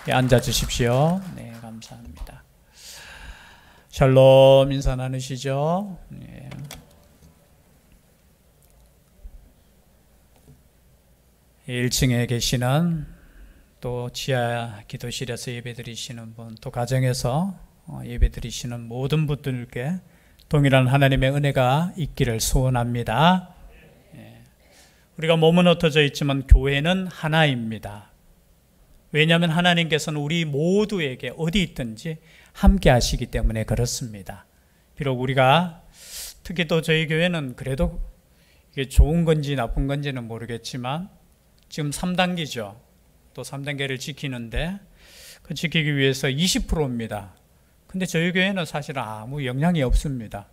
네, 앉아 주십시오. 네, 감사합니다. 샬롬 인사 나누시죠? 네. 네, 1층에 계시는 또 지하 기도실에서 예배드리시는 분, 또 가정에서 예배드리시는 모든 분들께 동일한 하나님의 은혜가 있기를 소원합니다. 네. 우리가 몸은 흩어져 있지만 교회는 하나입니다. 왜냐하면 하나님께서는 우리 모두에게 어디 있든지 함께 하시기 때문에 그렇습니다. 비록 우리가 특히 또 저희 교회는 그래도 이게 좋은 건지 나쁜 건지는 모르겠지만 지금 3단계죠. 또 3단계를 지키는데 그 지키기 위해서 20%입니다. 근데 저희 교회는 사실 아무 영향이 없습니다.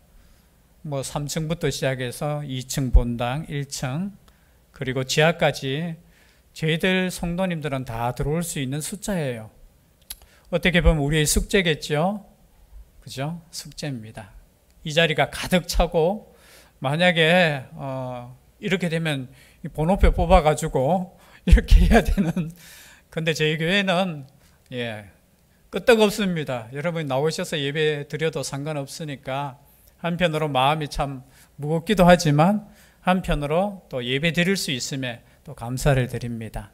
뭐 3층부터 시작해서 2층 본당, 1층 그리고 지하까지 저희들 성도님들은 다 들어올 수 있는 숫자예요. 어떻게 보면 우리의 숙제겠죠? 그죠? 숙제입니다. 이 자리가 가득 차고 만약에 이렇게 되면 번호표 뽑아가지고 이렇게 해야 되는, 근데 저희 교회는 끄떡없습니다. 여러분이 나오셔서 예배 드려도 상관없으니까 한편으로 마음이 참 무겁기도 하지만 한편으로 또 예배 드릴 수 있음에 또 감사를 드립니다.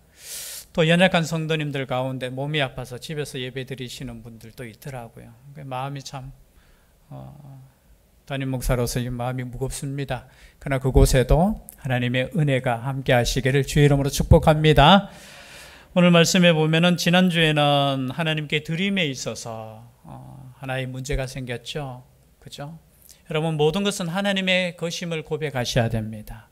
또 연약한 성도님들 가운데 몸이 아파서 집에서 예배 드리시는 분들도 있더라고요. 마음이 참 담임 목사로서 마음이 무겁습니다. 그러나 그곳에도 하나님의 은혜가 함께 하시기를 주의 이름으로 축복합니다. 오늘 말씀에 보면은 지난주에는 하나님께 드림에 있어서 하나의 문제가 생겼죠. 그죠? 여러분, 모든 것은 하나님의 것임을 고백하셔야 됩니다.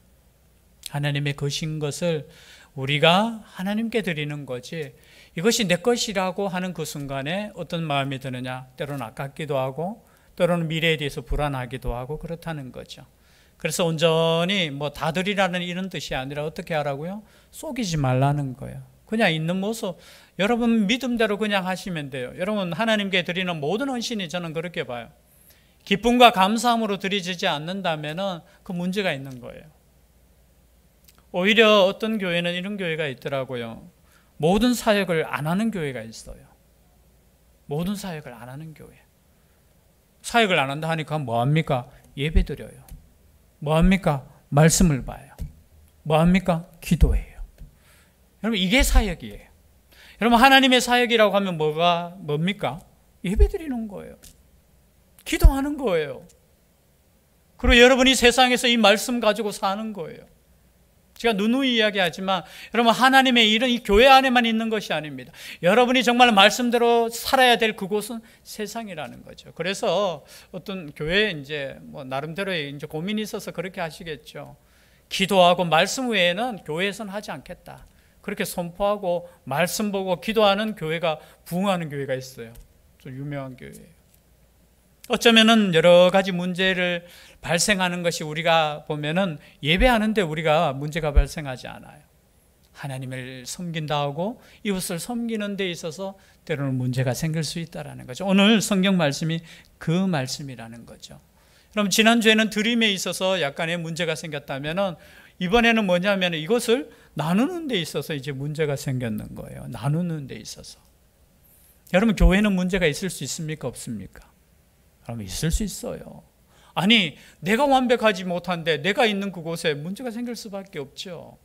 하나님의 것인 것을 우리가 하나님께 드리는 거지, 이것이 내 것이라고 하는 그 순간에 어떤 마음이 드느냐, 때로는 아깝기도 하고 때로는 미래에 대해서 불안하기도 하고 그렇다는 거죠. 그래서 온전히 다 드리라는 이런 뜻이 아니라 어떻게 하라고요? 속이지 말라는 거예요. 그냥 있는 모습, 여러분 믿음대로 그냥 하시면 돼요. 여러분, 하나님께 드리는 모든 헌신이 저는 그렇게 봐요. 기쁨과 감사함으로 드려지지 않는다면 그 문제가 있는 거예요. 오히려 어떤 교회는 이런 교회가 있더라고요. 모든 사역을 안 하는 교회가 있어요. 모든 사역을 안 하는 교회. 사역을 안 한다 하니까 뭐합니까? 예배 드려요. 뭐합니까? 말씀을 봐요. 뭐합니까? 기도해요. 여러분, 이게 사역이에요. 여러분, 하나님의 사역이라고 하면 뭡니까? 예배 드리는 거예요. 기도하는 거예요. 그리고 여러분이 세상에서 이 말씀 가지고 사는 거예요. 제가 누누이 이야기하지만 여러분, 하나님의 일은 이 교회 안에만 있는 것이 아닙니다. 여러분이 정말 말씀대로 살아야 될 그곳은 세상이라는 거죠. 그래서 어떤 교회에 나름대로의 고민이 있어서 그렇게 하시겠죠. 기도하고 말씀 외에는 교회에서는 하지 않겠다. 그렇게 선포하고 말씀 보고 기도하는 교회가 부흥하는 교회가 있어요. 좀 유명한 교회예요. 어쩌면은 여러 가지 문제를 발생하는 것이 우리가 보면은 예배하는데 우리가 문제가 발생하지 않아요. 하나님을 섬긴다 하고 이웃을 섬기는 데 있어서 때로는 문제가 생길 수 있다는 거죠. 오늘 성경 말씀이 그 말씀이라는 거죠. 그럼 지난주에는 드림에 있어서 약간의 문제가 생겼다면은 이번에는 뭐냐면 이것을 나누는 데 있어서 이제 문제가 생겼는 거예요. 나누는 데 있어서. 여러분, 교회는 문제가 있을 수 있습니까? 없습니까? 그러면 있을 수 있어요. 아니, 내가 완벽하지 못한데 내가 있는 그곳에 문제가 생길 수밖에 없죠.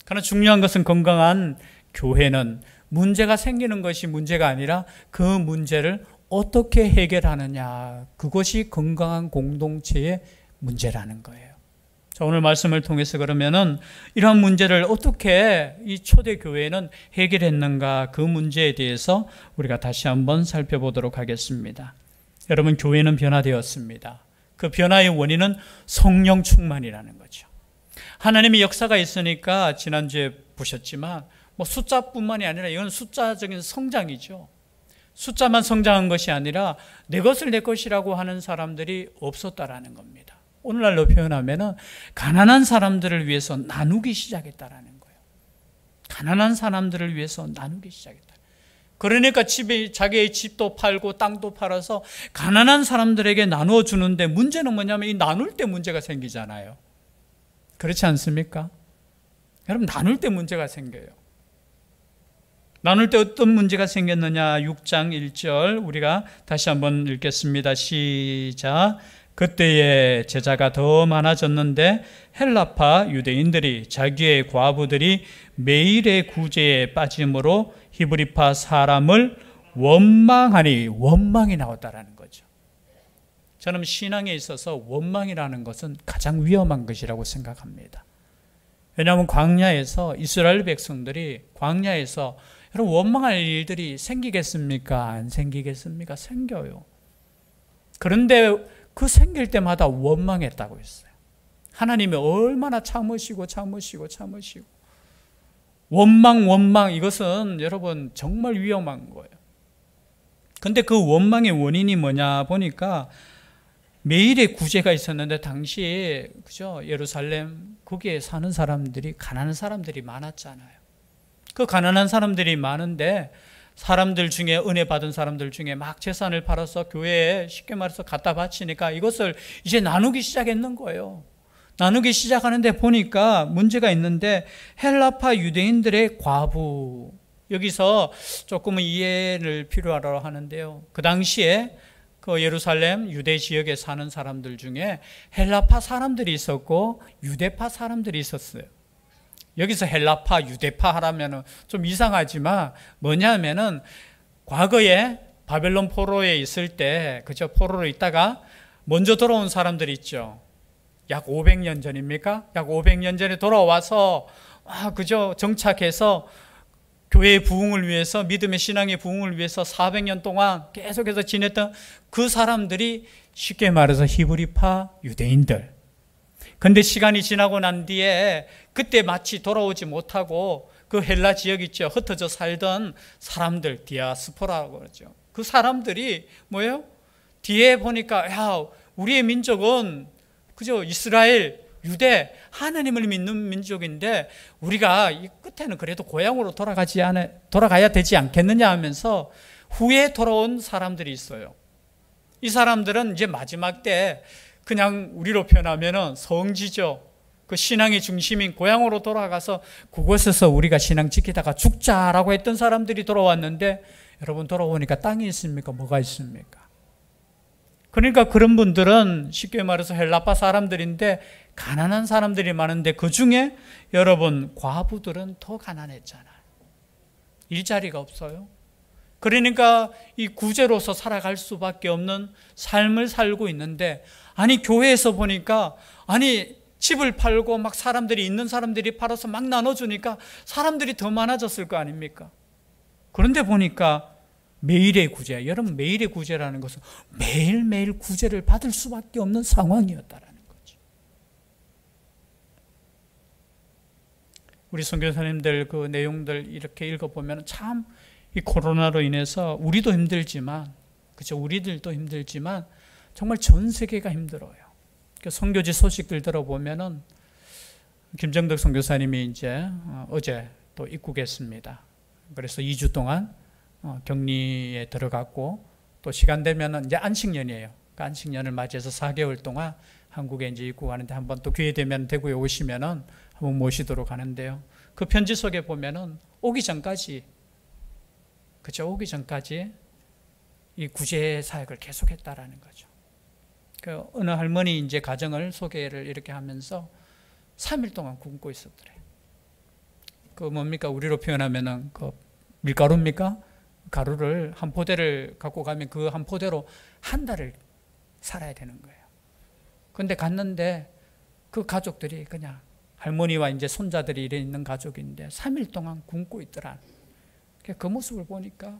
그러나 중요한 것은 건강한 교회는 문제가 생기는 것이 문제가 아니라 그 문제를 어떻게 해결하느냐, 그것이 건강한 공동체의 문제라는 거예요. 자, 오늘 말씀을 통해서 그러면은 이러한 문제를 어떻게 이 초대교회는 해결했는가, 그 문제에 대해서 우리가 다시 한번 살펴보도록 하겠습니다. 여러분, 교회는 변화되었습니다. 그 변화의 원인은 성령 충만이라는 거죠. 하나님의 역사가 있으니까 지난주에 보셨지만 숫자뿐만이 아니라 이건 숫자적인 성장이죠. 숫자만 성장한 것이 아니라 내 것을 내 것이라고 하는 사람들이 없었다라는 겁니다. 오늘날로 표현하면은 가난한 사람들을 위해서 나누기 시작했다라는 거예요. 가난한 사람들을 위해서 나누기 시작했다. 그러니까 자기의 집도 팔고 땅도 팔아서 가난한 사람들에게 나누어 주는데, 문제는 뭐냐면 이 나눌 때 문제가 생기잖아요. 그렇지 않습니까? 여러분, 나눌 때 문제가 생겨요. 나눌 때 어떤 문제가 생겼느냐. 6장 1절 우리가 다시 한번 읽겠습니다. 시작. 그때의 제자가 더 많아졌는데 헬라파 유대인들이 자기의 과부들이 매일의 구제에 빠짐으로 히브리파 사람을 원망하니, 원망이 나왔다라는 거죠. 저는 신앙에 있어서 원망이라는 것은 가장 위험한 것이라고 생각합니다. 왜냐하면 광야에서 이스라엘 백성들이 광야에서 여러분 원망할 일들이 생기겠습니까? 안 생기겠습니까? 생겨요. 그런데 그 생길 때마다 원망했다고 했어요. 하나님이 얼마나 참으시고 원망 이것은 여러분 정말 위험한 거예요. 근데 그 원망의 원인이 뭐냐 보니까 매일의 구제가 있었는데 당시에 그죠? 예루살렘 거기에 사는 사람들이 가난한 사람들이 많았잖아요. 그 가난한 사람들이 많은데 사람들 중에 은혜 받은 사람들 중에 막 재산을 팔아서 교회에 쉽게 말해서 갖다 바치니까 이것을 이제 나누기 시작했는 거예요. 나누기 시작하는데 보니까 문제가 있는데 헬라파 유대인들의 과부, 여기서 조금은 이해를 필요하다고 하는데요. 그 당시에 그 예루살렘 유대 지역에 사는 사람들 중에 헬라파 사람들이 있었고 유대파 사람들이 있었어요. 여기서 헬라파, 유대파 하라면 좀 이상하지만 뭐냐면은 과거에 바벨론 포로에 있을 때, 그죠? 포로로 있다가 먼저 돌아온 사람들이 있죠. 약 500년 전입니까? 약 500년 전에 돌아와서, 그죠? 정착해서 교회의 부흥을 위해서, 믿음의 신앙의 부흥을 위해서 400년 동안 계속해서 지냈던 그 사람들이 쉽게 말해서 히브리파 유대인들. 근데 시간이 지나고 난 뒤에 그때 마치 돌아오지 못하고 그 헬라 지역 있죠. 흩어져 살던 사람들, 디아스포라고 그러죠. 그 사람들이 뭐예요? 뒤에 보니까 야, 우리의 민족은 그죠? 이스라엘, 유대, 하나님을 믿는 민족인데 우리가 이 끝에는 그래도 고향으로 돌아가야 되지 않겠느냐 하면서 후에 돌아온 사람들이 있어요. 이 사람들은 이제 마지막 때 그냥 우리로 표현하면은 성지죠. 그 신앙의 중심인 고향으로 돌아가서 그곳에서 우리가 신앙 지키다가 죽자라고 했던 사람들이 돌아왔는데 여러분 돌아오니까 땅이 있습니까? 뭐가 있습니까? 그러니까 그런 분들은 쉽게 말해서 헬라파 사람들인데 가난한 사람들이 많은데 그 중에 여러분 과부들은 더 가난했잖아요. 일자리가 없어요. 그러니까 이 구제로서 살아갈 수밖에 없는 삶을 살고 있는데 아니 교회에서 보니까 아니 집을 팔고 막 사람들이 있는 사람들이 팔아서 막 나눠주니까 사람들이 더 많아졌을 거 아닙니까? 그런데 보니까 매일의 구제, 여러분 매일의 구제라는 것은 매일매일 구제를 받을 수밖에 없는 상황이었다라는 거죠. 우리 선교사님들 그 내용들 이렇게 읽어보면 참 이 코로나로 인해서 우리도 힘들지만, 그렇죠? 우리들도 힘들지만 정말 전 세계가 힘들어요. 선교지 소식들 들어보면은 김정덕 선교사님이 이제 어제 또 입국했습니다. 그래서 2주 동안 격리에 들어갔고 또 시간 되면은 이제 안식년이에요. 그 안식년을 맞이해서 4개월 동안 한국에 이제 입국하는데 한번 또 기회 되면 대구에 오시면은 한번 모시도록 하는데요. 그 편지 속에 보면은 오기 전까지, 그죠? 오기 전까지 이 구제 사역을 계속했다라는 거죠. 그 어느 할머니 이제 가정을 소개를 이렇게 하면서 3일 동안 굶고 있었더래요. 그 뭡니까? 우리로 표현하면은 그 밀가루입니까? 가루를 한 포대를 갖고 가면 그 한 포대로 한 달을 살아야 되는 거예요. 근데 갔는데 그 가족들이 그냥 할머니와 이제 손자들이 이래 있는 가족인데 3일 동안 굶고 있더라. 그 모습을 보니까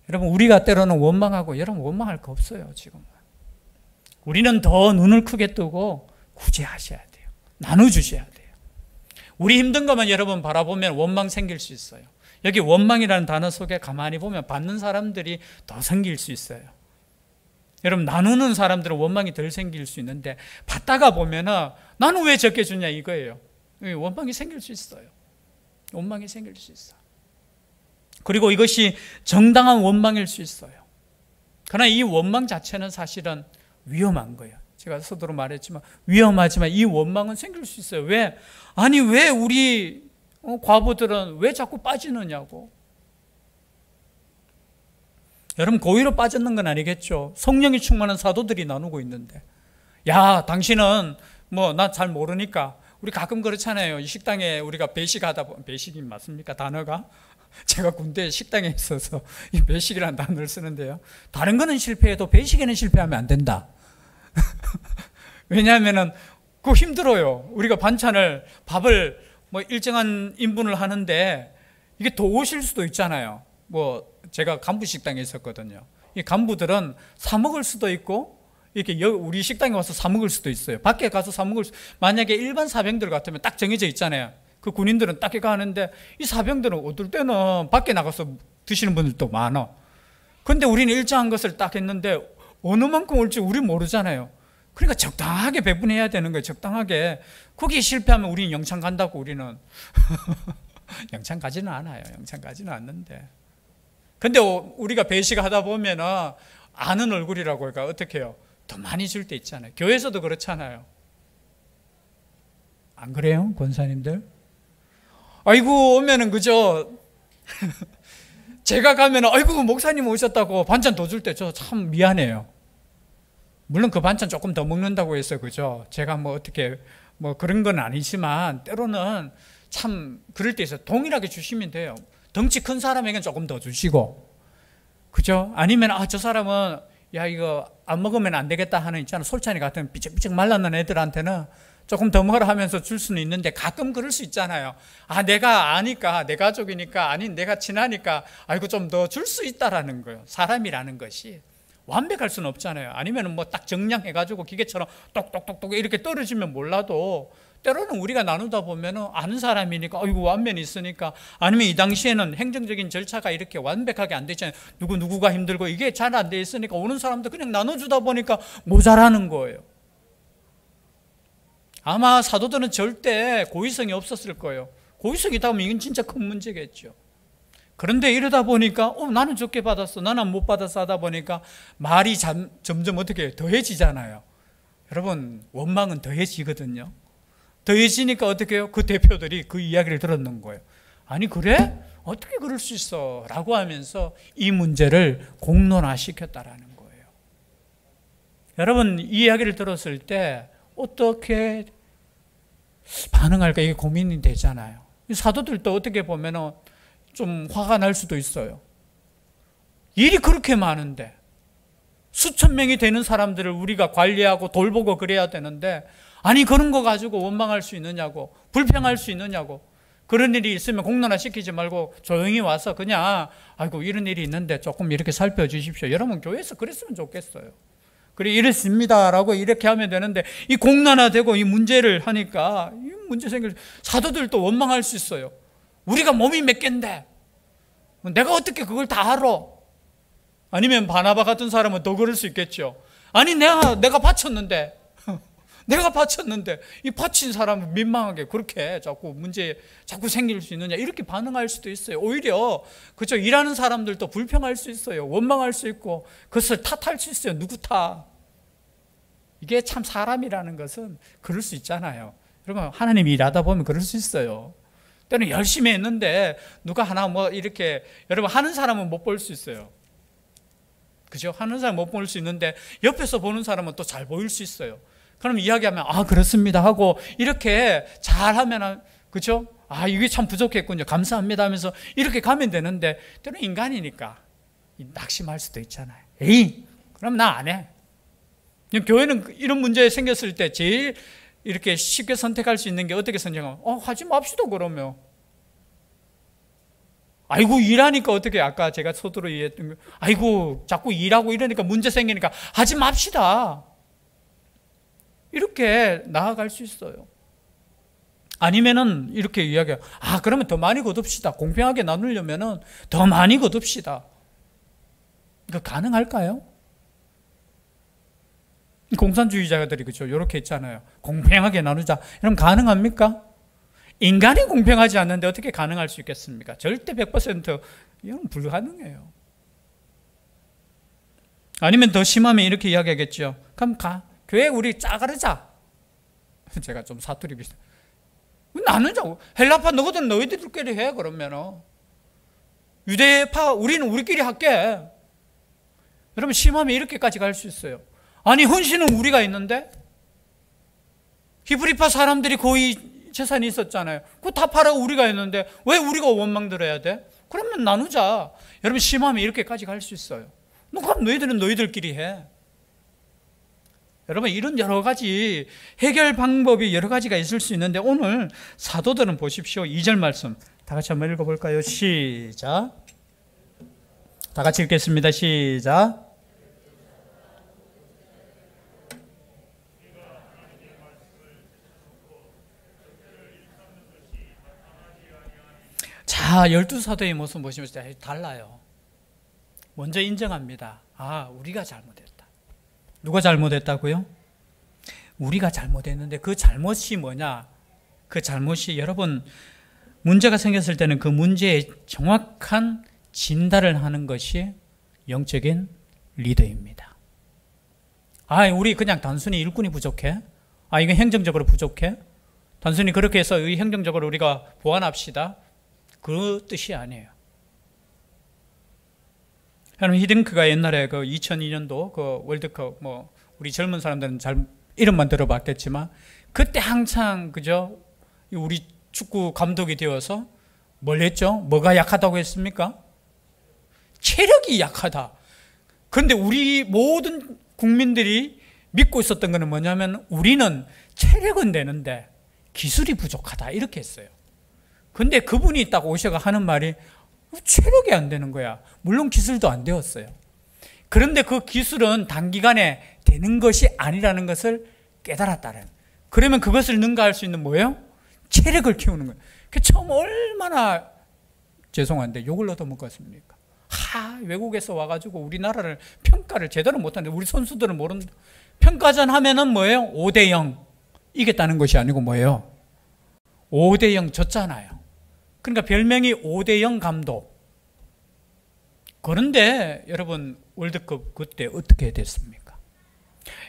여러분 우리가 때로는 원망하고 여러분 원망할 거 없어요. 지금은 우리는 더 눈을 크게 뜨고 구제하셔야 돼요. 나눠주셔야 돼요. 우리 힘든 것만 여러분 바라보면 원망 생길 수 있어요. 여기 원망이라는 단어 속에 가만히 보면 받는 사람들이 더 생길 수 있어요. 여러분 나누는 사람들은 원망이 덜 생길 수 있는데 받다가 보면은 나는 왜 적게 주냐 이거예요. 원망이 생길 수 있어요. 원망이 생길 수 있어요. 그리고 이것이 정당한 원망일 수 있어요. 그러나 이 원망 자체는 사실은 위험한 거예요. 제가 서두로 말했지만 위험하지만 이 원망은 생길 수 있어요. 왜? 아니 왜 우리 과부들은 왜 자꾸 빠지느냐고. 여러분 고의로 빠졌는 건 아니겠죠. 성령이 충만한 사도들이 나누고 있는데, 야 당신은 뭐 나 잘 모르니까. 우리 가끔 그렇잖아요. 이 식당에 우리가 배식하다 보면, 배식이 맞습니까 단어가? 제가 군대 식당에 있어서 이 배식이라는 단어를 쓰는데요, 다른 거는 실패해도 배식에는 실패하면 안 된다. 왜냐하면은 그거 힘들어요. 우리가 반찬을, 밥을 뭐 일정한 인분을 하는데 이게 더 오실 수도 있잖아요. 뭐 제가 간부 식당에 있었거든요. 이 간부들은 사 먹을 수도 있고 이렇게 우리 식당에 와서 사 먹을 수도 있어요. 밖에 가서 사 먹을 수, 만약에 일반 사병들 같으면 딱 정해져 있잖아요. 그 군인들은 딱 이거 하는데, 이 사병들은 어떨 때는 밖에 나가서 드시는 분들도 많아. 근데 우리는 일정한 것을 딱 했는데 어느 만큼 올지 우리 모르잖아요. 그러니까 적당하게 배분해야 되는 거예요. 적당하게. 거기에 실패하면 우리는 영창 간다고. 우리는 영창 가지는 않아요. 영창 가지는 않는데. 근데 우리가 배식하다 보면은 아는 얼굴이라고 할까, 어떻게 해요? 더 많이 줄 때 있잖아요. 교회에서도 그렇잖아요. 안 그래요, 권사님들? 아이고 오면은 그죠? 제가 가면은 아이고 목사님 오셨다고 반찬 더 줄 때 저 참 미안해요. 물론 그 반찬 조금 더 먹는다고 해서 그죠? 제가 뭐 어떻게 뭐 그런 건 아니지만 때로는 참 그럴 때 있어요. 동일하게 주시면 돼요. 덩치 큰 사람에게는 조금 더 주시고, 그죠? 아니면 저 사람은 야 이거 안 먹으면 안 되겠다 하는 있잖아. 솔찬이 같은 삐쩍삐쩍 말랐는 애들한테는 조금 더 먹으라 하면서 줄 수는 있는데, 가끔 그럴 수 있잖아요. 내가 아니까, 내 가족이니까, 아니 내가 친하니까 아이고 좀 더 줄 수 있다라는 거예요. 사람이라는 것이 완벽할 수는 없잖아요. 아니면 뭐 딱 정량해가지고 기계처럼 똑똑똑똑 이렇게 떨어지면 몰라도, 때로는 우리가 나누다 보면은 아는 사람이니까 아이고 완면이 있으니까, 아니면 이 당시에는 행정적인 절차가 이렇게 완벽하게 안 되잖아요. 누구가 힘들고 이게 잘 안 돼 있으니까 오는 사람도 그냥 나눠주다 보니까 모자라는 거예요. 아마 사도들은 절대 고의성이 없었을 거예요. 고의성이 있다면 이건 진짜 큰 문제겠죠. 그런데 이러다 보니까 나는 적게 받았어, 나는 못 받아서 하다 보니까 말이 점점 어떻게 더해지잖아요. 여러분 원망은 더해지거든요. 더해지니까 어떻게 해요? 그 대표들이 그 이야기를 들었는 거예요. 아니 그래? 어떻게 그럴 수 있어? 라고 하면서 이 문제를 공론화시켰다라는 거예요. 여러분 이 이야기를 들었을 때 어떻게 반응할까, 이게 고민이 되잖아요. 사도들도 어떻게 보면 좀 화가 날 수도 있어요. 일이 그렇게 많은데 수천 명이 되는 사람들을 우리가 관리하고 돌보고 그래야 되는데, 아니 그런 거 가지고 원망할 수 있느냐고, 불평할 수 있느냐고. 그런 일이 있으면 공론화시키지 말고 조용히 와서 그냥 아이고 이런 일이 있는데 조금 이렇게 살펴주십시오. 여러분 교회에서 그랬으면 좋겠어요. 그래 이랬습니다라고 이렇게 하면 되는데, 이 공론화되고 이 문제를 하니까 이 문제 생길, 사도들도 원망할 수 있어요. 우리가 몸이 몇 갠데 내가 어떻게 그걸 다 알아? 아니면 바나바 같은 사람은 더 그럴 수 있겠죠. 아니 내가 바쳤는데 내가 바쳤는데 이 바친 사람은 민망하게 그렇게 자꾸 생길 수 있느냐, 이렇게 반응할 수도 있어요. 오히려 그죠, 일하는 사람들도 불평할 수 있어요. 원망할 수 있고 그것을 탓할 수 있어요. 누구 탓? 이게 참 사람이라는 것은 그럴 수 있잖아요. 여러분 하나님이 일하다 보면 그럴 수 있어요. 때는 열심히 했는데 누가 하나 뭐 이렇게, 여러분 하는 사람은 못 볼 수 있어요. 그죠? 하는 사람 못 볼 수 있는데 옆에서 보는 사람은 또 잘 보일 수 있어요. 그럼 이야기하면 그렇습니다 하고 이렇게 잘하면, 그죠? 이게 참 부족했군요, 감사합니다 하면서 이렇게 가면 되는데, 때는 인간이니까 낙심할 수도 있잖아요. 에이 그럼 나 안 해. 교회는 이런 문제 생겼을 때 제일 이렇게 쉽게 선택할 수 있는 게 어떻게 선정하면, 하지 맙시다 그러면. 아이고 일하니까 어떻게, 아까 제가 서두로 얘기했던 거, 아이고 자꾸 일하고 이러니까 문제 생기니까 하지 맙시다, 이렇게 나아갈 수 있어요. 아니면은 이렇게 이야기해요. 그러면 더 많이 거둡시다. 공평하게 나누려면은 더 많이 거둡시다. 이거 가능할까요? 공산주의자들이 그죠, 이렇게 있잖아요. 공평하게 나누자. 그럼 가능합니까? 인간이 공평하지 않는데 어떻게 가능할 수 있겠습니까? 절대 100% 이건 불가능해요. 아니면 더 심하면 이렇게 이야기하겠죠. 그럼 교회 우리 짜가르자. 제가 좀 사투리 비슷해. 나누자고. 헬라파 너희들 너희들끼리 해. 그러면은 유대파 우리는 우리끼리 할게. 여러분, 심하면 이렇게까지 갈 수 있어요. 아니, 헌신은 우리가 있는데 히브리파 사람들이 거의 재산이 있었잖아요. 그거 다 팔아 우리가 했는데 왜 우리가 원망 들어야 돼? 그러면 나누자. 여러분, 심하면 이렇게까지 갈 수 있어요. 그럼 너희들은 너희들끼리 해. 여러분, 이런 여러 가지 해결 방법이 여러 가지가 있을 수 있는데 오늘 사도들은 보십시오. 2절 말씀 다 같이 한번 읽어볼까요? 시작. 다 같이 읽겠습니다. 시작. 자, 12사도의 모습 보시면 달라요. 먼저 인정합니다. 아, 우리가 잘못했다. 누가 잘못했다고요? 우리가 잘못했는데 그 잘못이 뭐냐? 그 잘못이, 여러분, 문제가 생겼을 때는 그 문제의 정확한 진단을 하는 것이 영적인 리더입니다. 아, 우리 그냥 단순히 일꾼이 부족해? 아, 이거 행정적으로 부족해? 단순히 그렇게 해서 행정적으로 우리가 보완합시다. 그 뜻이 아니에요. 여러분, 히딩크가 옛날에 그 2002년도 그 월드컵, 우리 젊은 사람들은 잘 이름만 들어봤겠지만, 그때 한창, 그죠? 우리 축구 감독이 되어서 뭘 했죠? 뭐가 약하다고 했습니까? 체력이 약하다. 그런데 우리 모든 국민들이 믿고 있었던 것은 뭐냐면, 우리는 체력은 되는데 기술이 부족하다. 이렇게 했어요. 근데 그분이 딱 오셔가 하는 말이 체력이 안 되는 거야. 물론 기술도 안 되었어요. 그런데 그 기술은 단기간에 되는 것이 아니라는 것을 깨달았다는. 그러면 그것을 능가할 수 있는 뭐예요? 체력을 키우는 거예요. 처음 얼마나 죄송한데 욕을 얻어먹었습니까? 외국에서 와가지고 우리나라를 평가를 제대로 못하는데, 우리 선수들은 모른다. 평가전 하면은 뭐예요? 5대0 이겼다는 것이 아니고 뭐예요? 5대0 졌잖아요. 그러니까 별명이 5대0 감독. 그런데 여러분, 월드컵 그때 어떻게 됐습니까?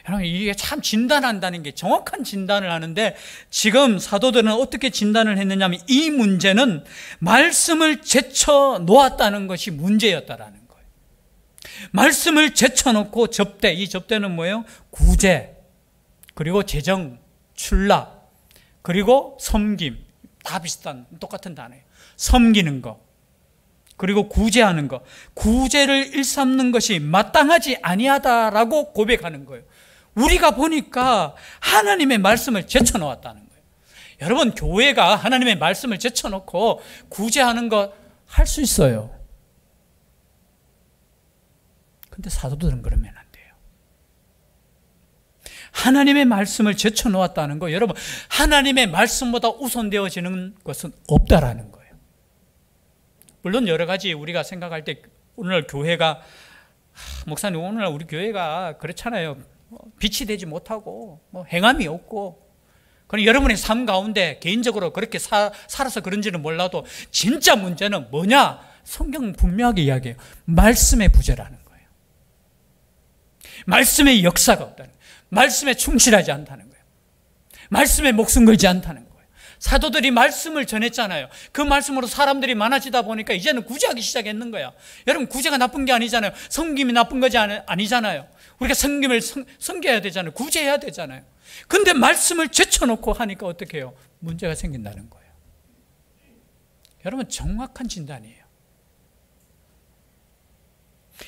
여러분, 이게 참 진단한다는 게, 정확한 진단을 하는데, 지금 사도들은 어떻게 진단을 했느냐면, 이 문제는 말씀을 제쳐 놓았다는 것이 문제였다라는 거예요. 말씀을 제쳐 놓고 접대, 이 접대는 뭐예요? 구제, 그리고 재정, 출납, 그리고 섬김. 다 비슷한, 똑같은 단어예요. 섬기는 거, 그리고 구제하는 거. 구제를 일삼는 것이 마땅하지 아니하다라고 고백하는 거예요. 우리가 보니까 하나님의 말씀을 제쳐놓았다는 거예요. 여러분, 교회가 하나님의 말씀을 제쳐놓고 구제하는 거 할 수 있어요. 근데 사도들은 그러면 안 돼요. 하나님의 말씀을 제쳐놓았다는 거, 여러분, 하나님의 말씀보다 우선되어지는 것은 없다라는 거예요. 물론 여러 가지 우리가 생각할 때, 오늘날 교회가, 목사님, 오늘날 우리 교회가 그렇잖아요. 빛이 되지 못하고, 행함이 없고. 그럼 여러분의 삶 가운데 개인적으로 그렇게 살아서 그런지는 몰라도, 진짜 문제는 뭐냐? 성경은 분명하게 이야기해요. 말씀의 부재라는 거예요. 말씀의 역사가 없다는 거예요. 말씀에 충실하지 않다는 거예요. 말씀에 목숨 걸지 않다는 거예요. 사도들이 말씀을 전했잖아요. 그 말씀으로 사람들이 많아지다 보니까 이제는 구제하기 시작했는 거야. 여러분, 구제가 나쁜 게 아니잖아요. 섬김이 나쁜 것이 아니잖아요. 우리가 섬김을 섬겨야 되잖아요. 구제해야 되잖아요. 근데 말씀을 제쳐놓고 하니까 어떻게 해요? 문제가 생긴다는 거예요. 여러분, 정확한 진단이에요.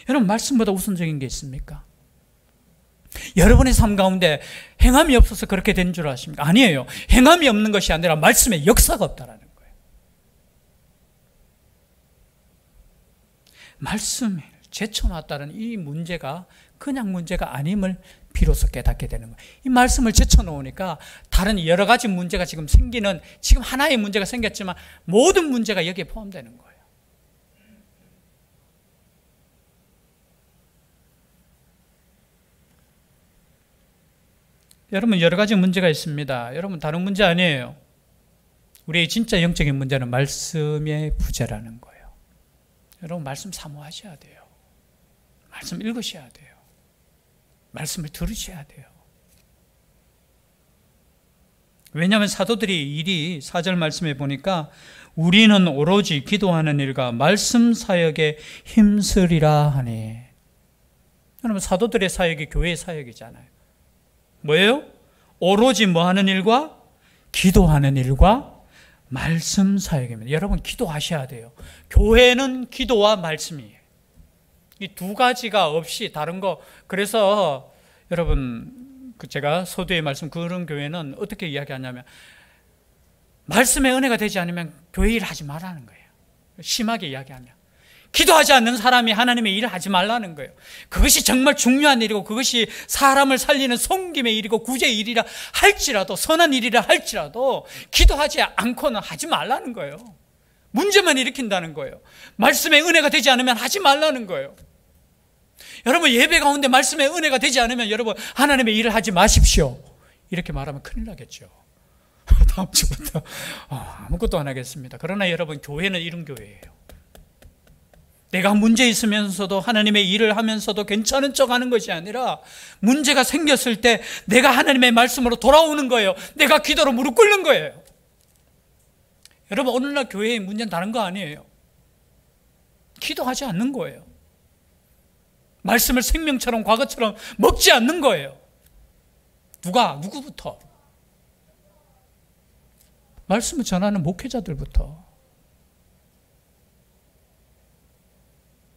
여러분, 말씀보다 우선적인 게 있습니까? 여러분의 삶 가운데 행함이 없어서 그렇게 된 줄 아십니까? 아니에요. 행함이 없는 것이 아니라 말씀의 역사가 없다라는 거예요. 말씀을 제쳐놨다는 이 문제가 그냥 문제가 아님을 비로소 깨닫게 되는 거예요. 이 말씀을 제쳐놓으니까 다른 여러 가지 문제가 지금 생기는, 지금 하나의 문제가 생겼지만 모든 문제가 여기에 포함되는 거예요. 여러분, 여러 가지 문제가 있습니다. 여러분, 다른 문제 아니에요. 우리의 진짜 영적인 문제는 말씀의 부재라는 거예요. 여러분, 말씀 사모하셔야 돼요. 말씀 읽으셔야 돼요. 말씀을 들으셔야 돼요. 왜냐하면 사도들이 일이 4절 말씀에 보니까 우리는 오로지 기도하는 일과 말씀 사역에 힘쓰리라 하니, 여러분, 사도들의 사역이 교회의 사역이잖아요. 뭐예요? 오로지 뭐 하는 일과? 기도하는 일과 말씀 사역입니다. 여러분, 기도하셔야 돼요. 교회는 기도와 말씀이에요. 이 두 가지가 없이 다른 거. 그래서 여러분, 제가 서두에 말씀, 그런 교회는 어떻게 이야기하냐면, 말씀의 은혜가 되지 않으면 교회 일 하지 말라는 거예요. 심하게 이야기하면. 기도하지 않는 사람이 하나님의 일을 하지 말라는 거예요. 그것이 정말 중요한 일이고, 그것이 사람을 살리는 섬김의 일이고 구제의 일이라 할지라도, 선한 일이라 할지라도 기도하지 않고는 하지 말라는 거예요. 문제만 일으킨다는 거예요. 말씀의 은혜가 되지 않으면 하지 말라는 거예요. 여러분, 예배 가운데 말씀의 은혜가 되지 않으면 여러분, 하나님의 일을 하지 마십시오. 이렇게 말하면 큰일 나겠죠. 다음 주부터 아무것도 안 하겠습니다. 그러나 여러분, 교회는 이런 교회예요. 내가 문제 있으면서도 하나님의 일을 하면서도 괜찮은 척 하는 것이 아니라, 문제가 생겼을 때 내가 하나님의 말씀으로 돌아오는 거예요. 내가 기도로 무릎 꿇는 거예요. 여러분, 오늘날 교회의 문제는 다른 거 아니에요. 기도하지 않는 거예요. 말씀을 생명처럼 과거처럼 먹지 않는 거예요. 누구부터? 말씀을 전하는 목회자들부터.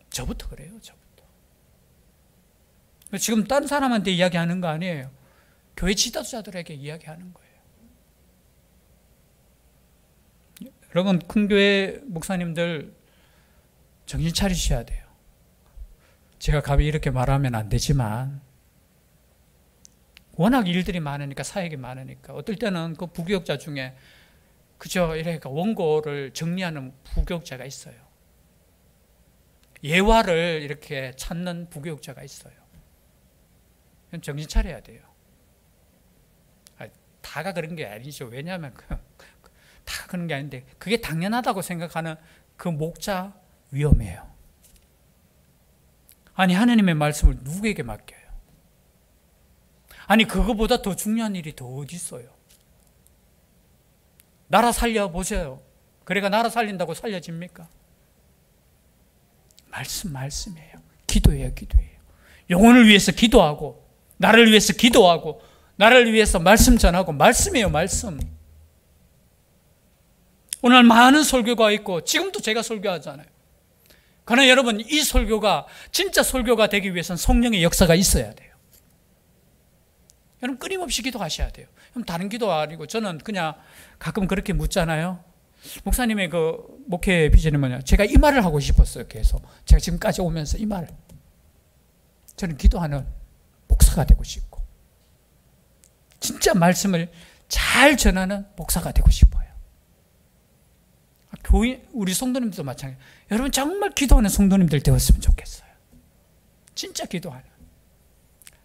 저부터 그래요, 저부터. 지금 다른 사람한테 이야기하는 거 아니에요. 교회 지도자들에게 이야기하는 거예요. 여러분, 큰 교회 목사님들 정신 차리셔야 돼요. 제가 감히 이렇게 말하면 안 되지만, 워낙 일들이 많으니까, 사역이 많으니까, 어떨 때는 그 부교육자 중에 그저 이렇게 원고를 정리하는 부교육자가 있어요. 예화를 이렇게 찾는 부교육자가 있어요. 정신 차려야 돼요. 다가 그런 게 아니죠. 왜냐하면 다 그런 게 아닌데, 그게 당연하다고 생각하는 그 목자 위험해요. 아니, 하나님의 말씀을 누구에게 맡겨요? 아니, 그거보다 더 중요한 일이 더 어디 있어요? 나라 살려보세요. 그래가 나라 살린다고 살려집니까? 말씀이에요. 기도예요. 영혼을 위해서 기도하고, 나를 위해서 기도하고, 나를 위해서 말씀 전하고, 말씀이에요, 말씀. 오늘 많은 설교가 있고, 지금도 제가 설교하잖아요. 그러나 여러분, 이 설교가 진짜 설교가 되기 위해서는 성령의 역사가 있어야 돼요. 여러분, 끊임없이 기도하셔야 돼요. 다른 기도 아니고, 저는 그냥 가끔 그렇게 묻잖아요. 목사님의 그 목회 비전이 뭐냐? 제가 이 말을 하고 싶었어요. 계속 제가 지금까지 오면서 이 말을, 저는 기도하는 목사가 되고 싶고, 진짜 말씀을 잘 전하는 목사가 되고 싶어요. 교인, 우리 성도님들도 마찬가지예요. 여러분, 정말 기도하는 성도님들 되었으면 좋겠어요. 진짜 기도하는.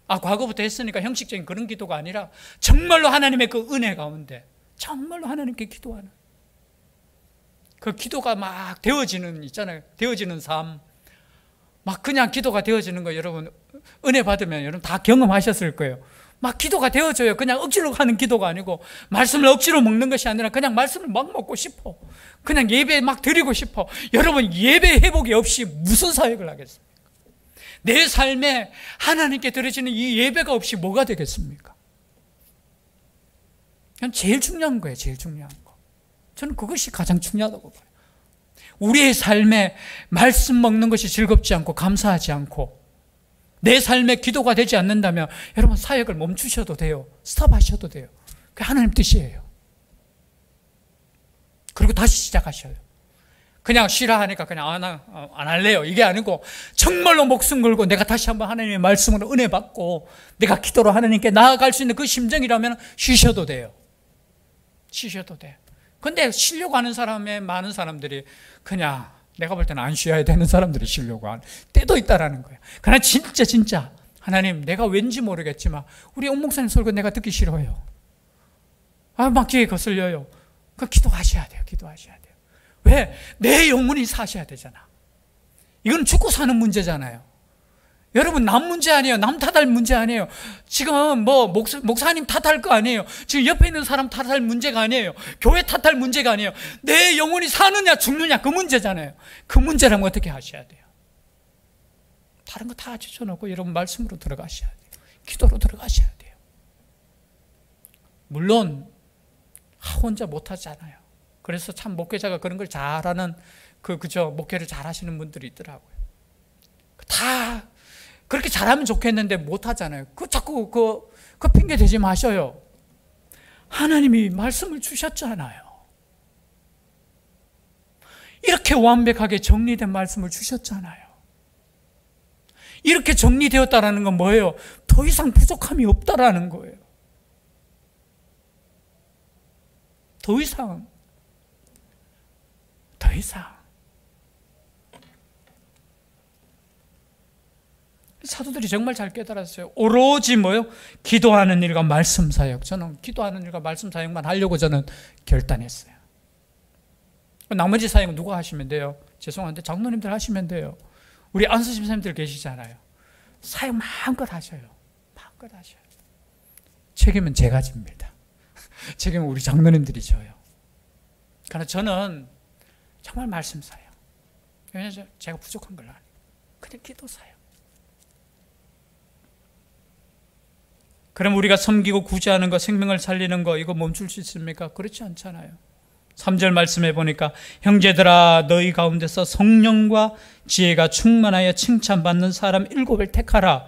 과거부터 했으니까 형식적인 그런 기도가 아니라 정말로 하나님의 그 은혜 가운데 정말로 하나님께 기도하는 그 기도가 막 되어지는, 있잖아요. 되어지는 삶. 막 그냥 기도가 되어지는 거, 여러분 은혜 받으면 여러분 다 경험하셨을 거예요. 막 기도가 되어져요. 그냥 억지로 하는 기도가 아니고, 말씀을 억지로 먹는 것이 아니라 그냥 말씀을 막 먹고 싶어. 그냥 예배 막 드리고 싶어. 여러분, 예배 회복이 없이 무슨 사역을 하겠습니까? 내 삶에 하나님께 드려지는 이 예배가 없이 뭐가 되겠습니까? 그냥 제일 중요한 거예요. 제일 중요한 거. 저는 그것이 가장 중요하다고 봐요. 우리의 삶에 말씀 먹는 것이 즐겁지 않고 감사하지 않고, 내 삶에 기도가 되지 않는다면 여러분, 사역을 멈추셔도 돼요. 스톱하셔도 돼요. 그게 하나님 뜻이에요. 그리고 다시 시작하셔요. 그냥 싫어하니까 그냥 안 할래요, 이게 아니고, 정말로 목숨 걸고 내가 다시 한번 하나님의 말씀으로 은혜 받고 내가 기도로 하나님께 나아갈 수 있는 그 심정이라면 쉬셔도 돼요. 쉬셔도 돼. 근데 쉬려고 하는 사람의 많은 사람들이, 그냥 내가 볼 때는 안 쉬어야 되는 사람들이 쉬려고 하는 때도 있다라는 거예요. 그러나 진짜 하나님, 내가 왠지 모르겠지만 우리 옥 목사님 설교 내가 듣기 싫어요. 막 귀에 거슬려요. 그 기도하셔야 돼요. 기도하셔야 돼요. 왜? 내 영혼이 사셔야 되잖아. 이건 죽고 사는 문제잖아요. 여러분, 남 문제 아니에요. 남 탓할 문제 아니에요. 지금 뭐 목사님 탓할 거 아니에요. 지금 옆에 있는 사람 탓할 문제가 아니에요. 교회 탓할 문제가 아니에요. 내 영혼이 사느냐 죽느냐, 그 문제잖아요. 그 문제라면 어떻게 하셔야 돼요? 다른 거 다 제쳐놓고 여러분 말씀으로 들어가셔야 돼요. 기도로 들어가셔야 돼요. 물론 혼자 못하잖아요. 그래서 참 목회자가 그런 걸 잘하는 그죠 목회를 잘하시는 분들이 있더라고요. 다 그렇게 잘하면 좋겠는데 못하잖아요. 자꾸 그 핑계 대지 마셔요. 하나님이 말씀을 주셨잖아요. 이렇게 완벽하게 정리된 말씀을 주셨잖아요. 이렇게 정리되었다라는 건 뭐예요? 더 이상 부족함이 없다라는 거예요. 더 이상. 사도들이 정말 잘 깨달았어요. 오로지 뭐요? 기도하는 일과 말씀 사역. 저는 기도하는 일과 말씀 사역만 하려고 저는 결단했어요. 나머지 사역은 누가 하시면 돼요? 죄송한데 장로님들 하시면 돼요. 우리 안수 집사님들 계시잖아요. 사역 마음껏 하셔요. 마음껏 하셔요. 책임은 제가 집니다. 책임은 우리 장로님들이 져요. 그러나 저는 정말 말씀 사역. 왜냐하면 제가 부족한 걸 아니에요. 그냥 기도 사역. 그럼 우리가 섬기고 구제하는 거, 생명을 살리는 거 이거 멈출 수 있습니까? 그렇지 않잖아요. 3절 말씀해 보니까 형제들아 너희 가운데서 성령과 지혜가 충만하여 칭찬받는 사람 7을 택하라.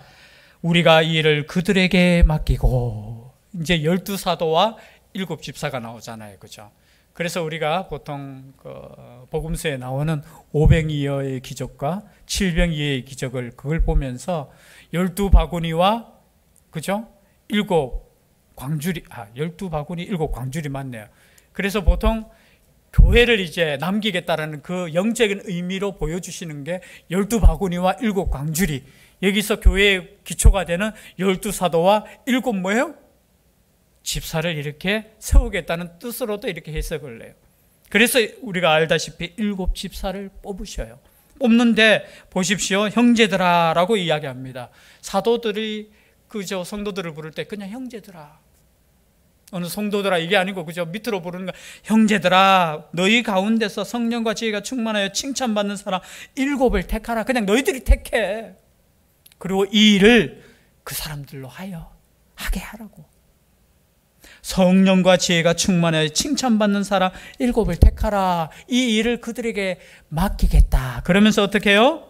우리가 이 일을 그들에게 맡기고. 이제 12사도와 7집사가 나오잖아요. 그죠? 그래서 우리가 보통 복음서에 나오는 500이어의 기적과 700이어의 기적을 그걸 보면서 12바구니와 그죠? 12바구니 7광주리 맞네요. 그래서 보통 교회를 이제 남기겠다라는 그 영적인 의미로 보여주시는 게 12바구니와 7광주리. 여기서 교회의 기초가 되는 12사도와 7 뭐예요? 집사를 이렇게 세우겠다는 뜻으로도 이렇게 해석을 해요. 그래서 우리가 알다시피 7집사를 뽑으셔요. 뽑는데 보십시오. 형제들아라고 이야기합니다. 사도들이 그저 성도들을 부를 때 그냥 형제들아. 어느 성도들아 이게 아니고 그저 밑으로 부르는 거. 형제들아 너희 가운데서 성령과 지혜가 충만하여 칭찬받는 사람 7을 택하라. 그냥 너희들이 택해. 그리고 이 일을 그 사람들로 하게 하라고. 성령과 지혜가 충만하여 칭찬받는 사람 7을 택하라. 이 일을 그들에게 맡기겠다. 그러면서 어떻게 해요?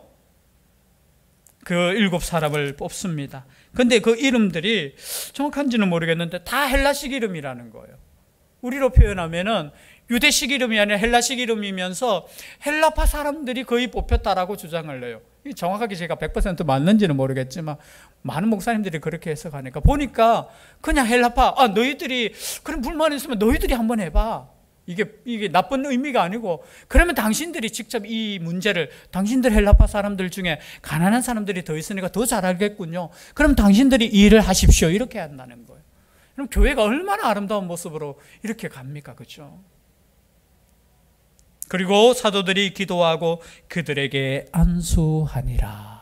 그 7사람을 뽑습니다. 근데 그 이름들이 정확한지는 모르겠는데 다 헬라식 이름이라는 거예요. 우리로 표현하면은 유대식 이름이 아니라 헬라식 이름이면서 헬라파 사람들이 거의 뽑혔다라고 주장을 해요. 정확하게 제가 100% 맞는지는 모르겠지만 많은 목사님들이 그렇게 해석하니까 보니까 그냥 헬라파, 너희들이 그런 불만 있으면 너희들이 한번 해봐. 이게 나쁜 의미가 아니고 그러면 당신들이 직접 이 문제를 당신들 헬라파 사람들 중에 가난한 사람들이 더 있으니까 더 잘 알겠군요. 그럼 당신들이 이 일을 하십시오. 이렇게 한다는 거예요. 그럼 교회가 얼마나 아름다운 모습으로 이렇게 갑니까? 그렇죠? 그리고 사도들이 기도하고 그들에게 안수하니라.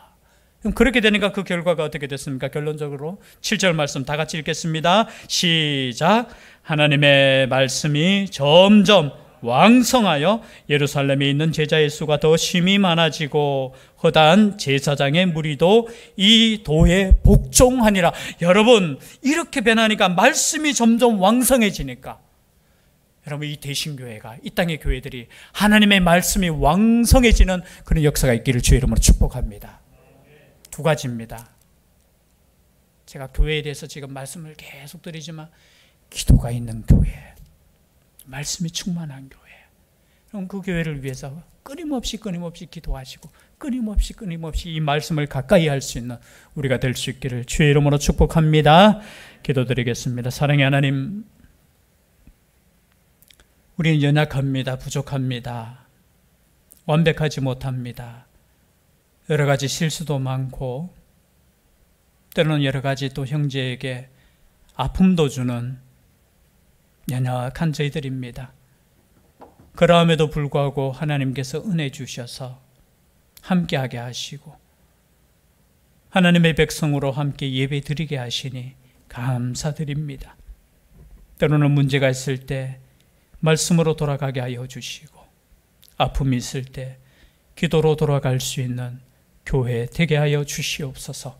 그럼 그렇게 되니까 그 결과가 어떻게 됐습니까? 결론적으로 7절 말씀 다 같이 읽겠습니다. 시작. 하나님의 말씀이 점점 왕성하여 예루살렘에 있는 제자의 수가 더 심히 많아지고 허다한 제사장의 무리도 이 도에 복종하니라. 여러분 이렇게 변하니까 말씀이 점점 왕성해지니까 여러분 이 대신교회가 이 땅의 교회들이 하나님의 말씀이 왕성해지는 그런 역사가 있기를 주의 이름으로 축복합니다. 2가지입니다. 제가 교회에 대해서 지금 말씀을 계속 드리지만 기도가 있는 교회, 말씀이 충만한 교회. 그럼 그 교회를 위해서 끊임없이 기도하시고 끊임없이 이 말씀을 가까이 할 수 있는 우리가 될 수 있기를 주의 이름으로 축복합니다. 기도드리겠습니다. 사랑의 하나님, 우리는 연약합니다. 부족합니다. 완벽하지 못합니다. 여러 가지 실수도 많고 때로는 여러 가지 또 형제에게 아픔도 주는 연약한 저희들입니다. 그럼에도 불구하고 하나님께서 은혜 주셔서 함께하게 하시고 하나님의 백성으로 함께 예배 드리게 하시니 감사드립니다. 때로는 문제가 있을 때 말씀으로 돌아가게 하여 주시고 아픔이 있을 때 기도로 돌아갈 수 있는 교회 되게 하여 주시옵소서.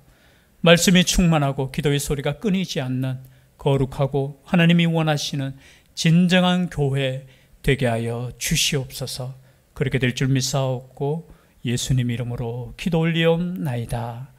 말씀이 충만하고 기도의 소리가 끊이지 않는 거룩하고 하나님이 원하시는 진정한 교회 되게 하여 주시옵소서. 그렇게 될 줄 믿사옵고 예수님 이름으로 기도 올리옵나이다.